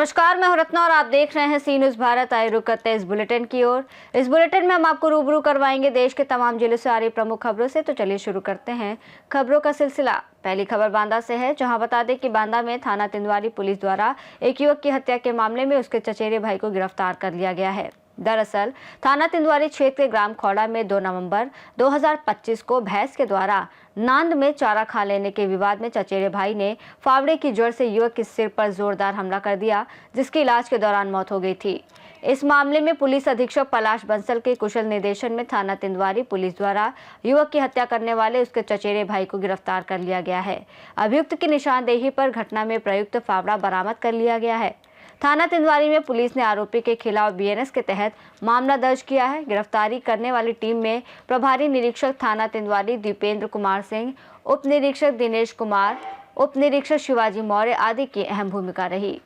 नमस्कार, मैं हूं रत्ना और आप देख रहे हैं सी न्यूज़ भारत। आए रुक करते हैं इस बुलेटिन की ओर। इस बुलेटिन में हम आपको रूबरू करवाएंगे देश के तमाम जिलों से आ रही प्रमुख खबरों से। तो चलिए शुरू करते हैं खबरों का सिलसिला। पहली खबर बांदा से है, जहां बता दें कि बांदा में थाना तिंदवारी पुलिस द्वारा एक युवक की हत्या के मामले में उसके चचेरे भाई को गिरफ्तार कर लिया गया है। दरअसल थाना तिंदवारी क्षेत्र के ग्राम खौड़ा में 2 नवंबर 2025 को भैंस के द्वारा नांद में चारा खा लेने के विवाद में चचेरे भाई ने फावड़े की जड़ से युवक के सिर पर जोरदार हमला कर दिया, जिसकी इलाज के दौरान मौत हो गई थी। इस मामले में पुलिस अधीक्षक पलाश बंसल के कुशल निर्देशन में थाना तिंदवारी पुलिस द्वारा युवक की हत्या करने वाले उसके चचेरे भाई को गिरफ्तार कर लिया गया है। अभियुक्त की निशानदेही पर घटना में प्रयुक्त फावड़ा बरामद कर लिया गया है। थाना तिंदवारी में पुलिस ने आरोपी के खिलाफ बीएनएस के तहत मामला दर्ज किया है। गिरफ्तारी करने वाली टीम में प्रभारी निरीक्षक थाना तिंदवारी दीपेंद्र कुमार सिंह, उप निरीक्षक दिनेश कुमार, उप निरीक्षक शिवाजी मौर्य आदि की अहम भूमिका रही।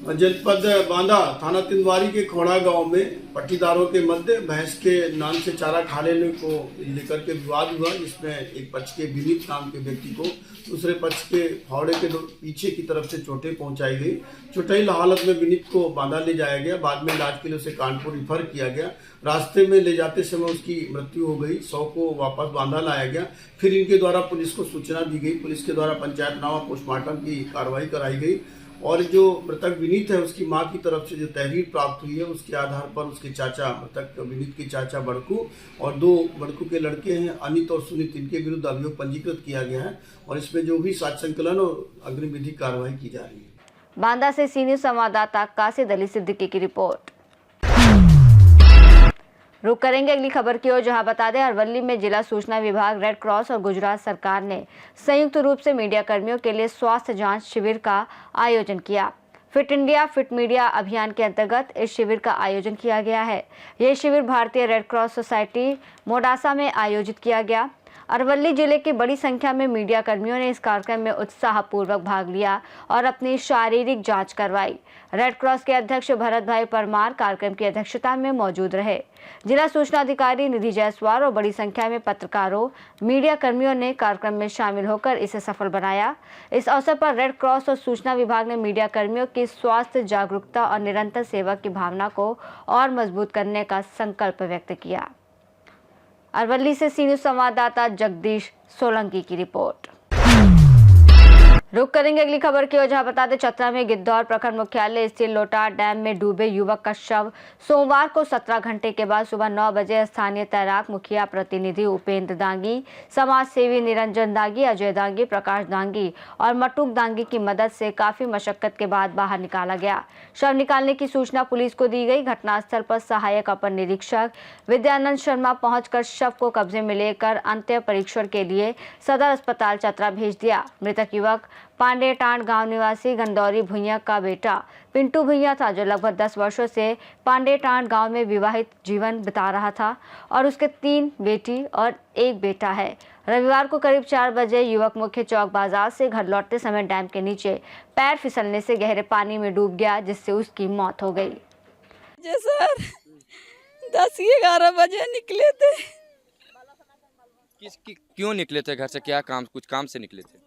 जनपद बांदा थाना तिंदवारी के खोड़ा गांव में पट्टीदारों के मध्य भैंस के नाम से चारा खा लेने को लेकर के विवाद हुआ, जिसमें एक पक्ष के विनीत नाम के व्यक्ति को दूसरे पक्ष के फावड़े के पीछे की तरफ से चोटें पहुंचाई गई। चोटिल हालत में विनीत को बांदा ले जाया गया। बाद में इलाज के लिए उसे कानपुर रिफर किया गया। रास्ते में ले जाते समय उसकी मृत्यु हो गई। शव को वापस बांदा लाया गया। फिर इनके द्वारा पुलिस को सूचना दी गई। पुलिस के द्वारा पंचायतनामा पोस्टमार्टम की कार्रवाई कराई गई और जो मृतक विनीत है उसकी मां की तरफ से जो तहरीर प्राप्त हुई है, उसके आधार पर उसके चाचा, मृतक विनीत के चाचा बड़कू और 2 बड़कू के लड़के हैं अनित और सुनीत, इनके विरुद्ध अभियोग पंजीकृत किया गया है और इसमें जो भी साक्ष्य संकलन और अग्रिम विधिक कार्रवाई की जा रही है। बांदा से सी न्यूज़ संवाददाता कासिद अली सिद्दीकी की रिपोर्ट। रुक करेंगे अगली खबर की ओर, जहां बता दें अरवली में जिला सूचना विभाग, रेड क्रॉस और गुजरात सरकार ने संयुक्त रूप से मीडिया कर्मियों के लिए स्वास्थ्य जांच शिविर का आयोजन किया। फिट इंडिया फिट मीडिया अभियान के अंतर्गत इस शिविर का आयोजन किया गया है। यह शिविर भारतीय रेड क्रॉस सोसाइटी मोडासा में आयोजित किया गया। अरवली जिले की बड़ी संख्या में मीडिया कर्मियों ने इस कार्यक्रम में उत्साहपूर्वक भाग लिया और अपनी शारीरिक जांच करवाई। रेड क्रॉस के अध्यक्ष भरत भाई परमार कार्यक्रम की अध्यक्षता में मौजूद रहे। जिला सूचना अधिकारी निधि जायसवाल और बड़ी संख्या में पत्रकारों, मीडिया कर्मियों ने कार्यक्रम में शामिल होकर इसे सफल बनाया। इस अवसर पर रेड क्रॉस और सूचना विभाग ने मीडिया कर्मियों की स्वास्थ्य जागरूकता और निरंतर सेवा की भावना को और मजबूत करने का संकल्प व्यक्त किया। अरवली से सी न्यूज़ संवाददाता जगदीश सोलंकी की रिपोर्ट। रुक करेंगे अगली खबर की ओर, जहां बता दें चतरा में गिद्धौर प्रखंड मुख्यालय स्थित लोटार डैम में डूबे युवक का शव सोमवार को 17 घंटे के बाद सुबह 9 बजे स्थानीय तैराक मुखिया प्रतिनिधि उपेंद्र दांगी, समाज सेवी निरंजन दांगी, अजय दांगी, प्रकाश दांगी और मटुक दांगी की मदद से काफी मशक्कत के बाद बाहर निकाला गया। शव निकालने की सूचना पुलिस को दी गई। घटनास्थल पर सहायक अपर निरीक्षक विद्यानंद शर्मा पहुंचकर शव को कब्जे में लेकर अंत्य परीक्षण के लिए सदर अस्पताल चतरा भेज दिया। मृतक युवक पांडेटांड गांव निवासी गंदौरी भुइया का बेटा पिंटू भुइया था, जो लगभग 10 वर्षों से पांडेटांड गांव में विवाहित जीवन बिता रहा था और उसके 3 बेटी और 1 बेटा है। रविवार को करीब 4 बजे युवक मुख्य चौक बाजार से घर लौटते समय डैम के नीचे पैर फिसलने से गहरे पानी में डूब गया, जिससे उसकी मौत हो गई। सर 10-11 बजे निकले थे। क्यों निकले थे घर से? क्या काम, कुछ काम से निकले थे?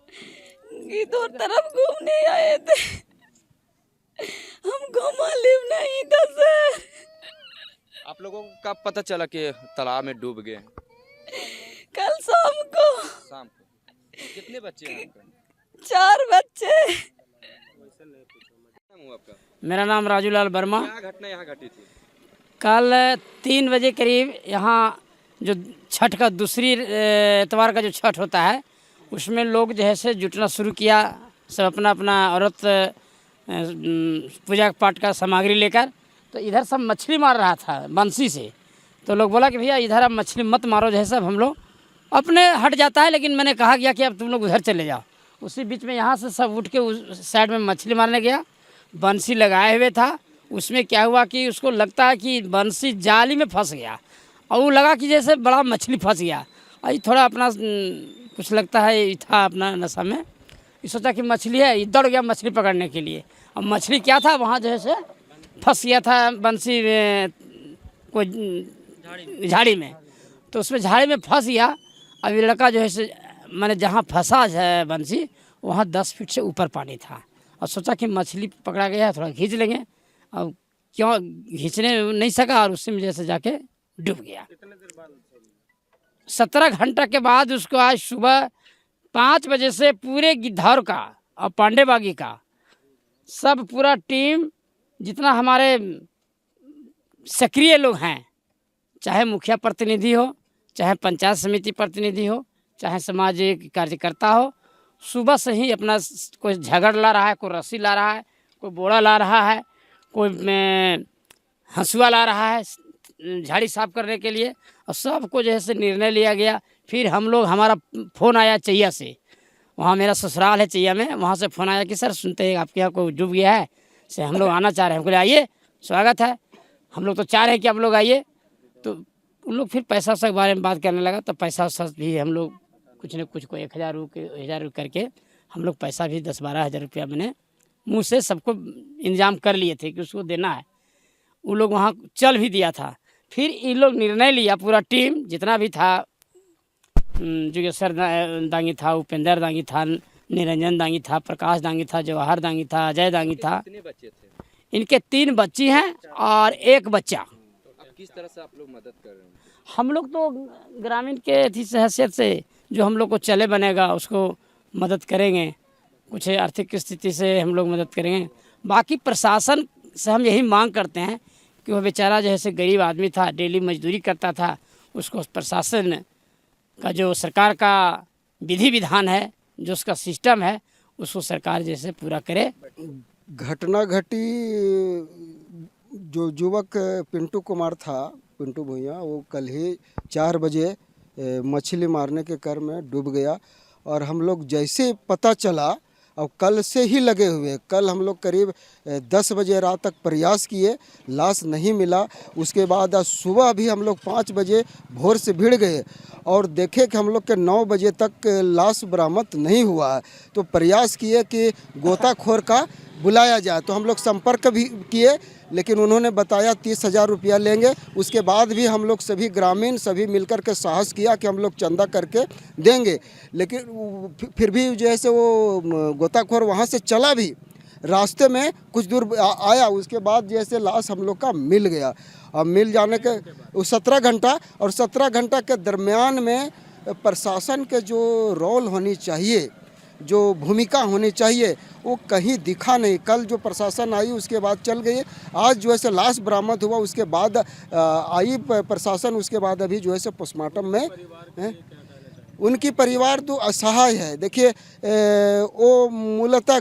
इधर तरफ घूमने आए थे, हमको मालूम नहीं था सर। आप लोगों को कब पता चला कि तालाब में डूब गए? कल शाम को। कितने बच्चे हैं आपके? 4 बच्चे। आपका? मेरा नाम राजूलाल वर्मा। क्या घटना यहाँ घटी थी? कल 3 बजे करीब यहाँ जो छठ का दूसरी एतवार का जो छठ होता है, उसमें लोग जो है से जुटना शुरू किया। सब अपना अपना औरत पूजा पाठ का सामग्री लेकर, तो इधर सब मछली मार रहा था बंसी से। तो लोग बोला कि भैया इधर अब मछली मत मारो, जो है सब हम लोग अपने हट जाता है। लेकिन मैंने कहा गया कि अब तुम लोग उधर चले जाओ। उसी बीच में यहाँ से सब उठ के उस साइड में मछली मारने गया। बंसी लगाए हुए था, उसमें क्या हुआ कि उसको लगता है कि बंसी जाली में फंस गया और वो लगा कि जैसे बड़ा मछली फंस गया। और थोड़ा अपना कुछ लगता है था अपना नशा में, ये सोचा कि मछली है, ये दौड़ गया मछली पकड़ने के लिए। अब मछली क्या था, वहाँ जो है से फंस गया था बंसी कोई झाड़ी में। तो उसमें झाड़ी में फंस गया। अब ये लड़का जो है से मैंने जहाँ फंसा है बंसी, वहाँ 10 फीट से ऊपर पानी था और सोचा कि मछली पकड़ा गया है थोड़ा खींच लेंगे। अब क्यों खींचने नहीं सका और उसी में जैसे जाके डूब गया। 17 घंटा के बाद उसको आज सुबह 5 बजे से पूरे गिद्धौर का और पांडेबागी का सब पूरा टीम जितना हमारे सक्रिय लोग हैं, चाहे मुखिया प्रतिनिधि हो, चाहे पंचायत समिति प्रतिनिधि हो, चाहे सामाजिक कार्यकर्ता हो, सुबह से ही अपना कोई झगड़ ला रहा है, कोई रस्सी ला रहा है, कोई बोरा ला रहा है, कोई हंसुआ ला रहा है झाड़ी साफ करने के लिए। और सबको जैसे निर्णय लिया गया। फिर हम लोग, हमारा फ़ोन आया चैया से, वहाँ मेरा ससुराल है चैया में, वहाँ से फ़ोन आया कि सर सुनते हैं आपके यहाँ कोई डूब गया है, से हम लोग आना चाह रहे हैं। हम बोले आइए, स्वागत है, हम लोग तो चाह रहे हैं कि आप लोग आइए। तो उन लोग फिर पैसा के बारे में बात करने लगा। तो पैसा भी हम लोग कुछ न कुछ को 1000 रुपये करके हम लोग पैसा भी 10-12 हज़ार रुपया मैंने मुँह से सबको इंतजाम कर लिए थे कि उसको देना है। उन लोग वहाँ चल भी दिया था। फिर इन लोग निर्णय लिया, पूरा टीम जितना भी था, जोगेश्वर दांगी था, उपेंद्र दांगी था, निरंजन दांगी था, प्रकाश दांगी था, जवाहर दांगी था, अजय दांगी था। कितने बच्चे थे? इनके 3 बच्ची हैं और 1 बच्चा। अब किस तरह से आप लोग मदद कर रहे हैं? हम लोग तो ग्रामीण के हैसियत से जो हम लोग को चले बनेगा उसको मदद करेंगे, कुछ आर्थिक स्थिति से हम लोग मदद करेंगे। बाकी प्रशासन से हम यही मांग करते हैं कि वह बेचारा जैसे गरीब आदमी था, डेली मजदूरी करता था, उसको प्रशासन का जो सरकार का विधि विधान है, जो उसका सिस्टम है, उसको सरकार जैसे पूरा करे। घटना घटी, जो युवक पिंटू कुमार था, पिंटू भुइयाँ, वो कल ही 4 बजे मछली मारने के क्रम में डूब गया। और हम लोग जैसे पता चला, अब कल से ही लगे हुए, कल हम लोग करीब 10 बजे रात तक प्रयास किए, लाश नहीं मिला। उसके बाद आज सुबह भी हम लोग 5 बजे भोर से भिड़ गए और देखे कि हम लोग के 9 बजे तक लाश बरामद नहीं हुआ है। तो प्रयास किए कि गोताखोर का बुलाया जाए। तो हम लोग संपर्क भी किए, लेकिन उन्होंने बताया 30,000 रुपया लेंगे। उसके बाद भी हम लोग सभी ग्रामीण सभी मिलकर के साहस किया कि हम लोग चंदा करके देंगे, लेकिन फिर भी जैसे वो गोताखोर वहाँ से चला भी, रास्ते में कुछ दूर आया, उसके बाद जैसे लाश हम लोग का मिल गया। अब मिल जाने के 17 घंटा और 17 घंटा के दरमियान में प्रशासन के जो रोल होनी चाहिए, जो भूमिका होनी चाहिए, वो कहीं दिखा नहीं। कल जो प्रशासन आई उसके बाद चल गई, आज जो है से लाश बरामद हुआ, उसके बाद आई प्रशासन, उसके बाद अभी जो है से पोस्टमार्टम में उनकी परिवार तो असहाय है। देखिए वो मूलतः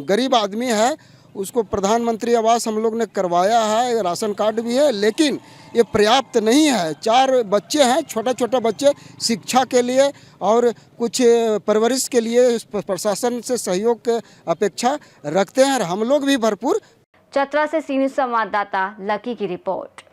गरीब आदमी है, उसको प्रधानमंत्री आवास हम लोग ने करवाया है, राशन कार्ड भी है, लेकिन ये पर्याप्त नहीं है। 4 बच्चे हैं, छोटा छोटा बच्चे, शिक्षा के लिए और कुछ परवरिश के लिए प्रशासन से सहयोग की अपेक्षा रखते हैं और हम लोग भी भरपूर। चतरा से सी न्यूज़ संवाददाता लकी की रिपोर्ट।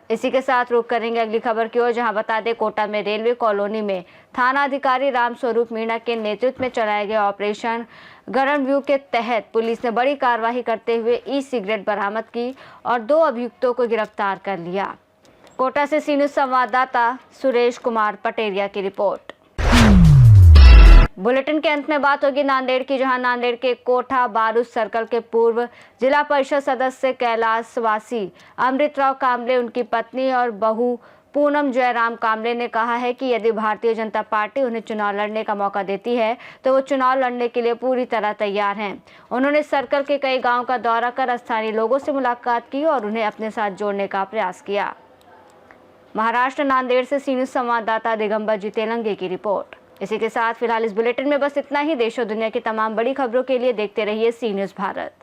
इसी के साथ रुक करेंगे अगली खबर की ओर, जहां बता दें कोटा में रेलवे कॉलोनी में थाना अधिकारी रामस्वरूप मीणा के नेतृत्व में चलाए गए ऑपरेशन गगन व्यू के तहत पुलिस ने बड़ी कार्रवाई करते हुए ई सिगरेट बरामद की और 2 अभियुक्तों को गिरफ्तार कर लिया। कोटा से सी न्यूज़ संवाददाता सुरेश कुमार पटेरिया की रिपोर्ट। बुलेटिन के अंत में बात होगी नांदेड़ की, जहां नांदेड़ के कोठा बारूद सर्कल के पूर्व जिला परिषद सदस्य कैलाशवासी अमृतराव कामले, उनकी पत्नी और बहू पूनम जयराम कामले ने कहा है कि यदि भारतीय जनता पार्टी उन्हें चुनाव लड़ने का मौका देती है तो वो चुनाव लड़ने के लिए पूरी तरह तैयार हैं। उन्होंने सर्कल के कई गांवों का दौरा कर स्थानीय लोगों से मुलाकात की और उन्हें अपने साथ जोड़ने का प्रयास किया। महाराष्ट्र नांदेड़ से सी न्यूज़ संवाददाता दिगंबर जी तेलंगे की रिपोर्ट। इसी के साथ फिलहाल इस बुलेटिन में बस इतना ही। देश और दुनिया की तमाम बड़ी खबरों के लिए देखते रहिए सी न्यूज़ भारत।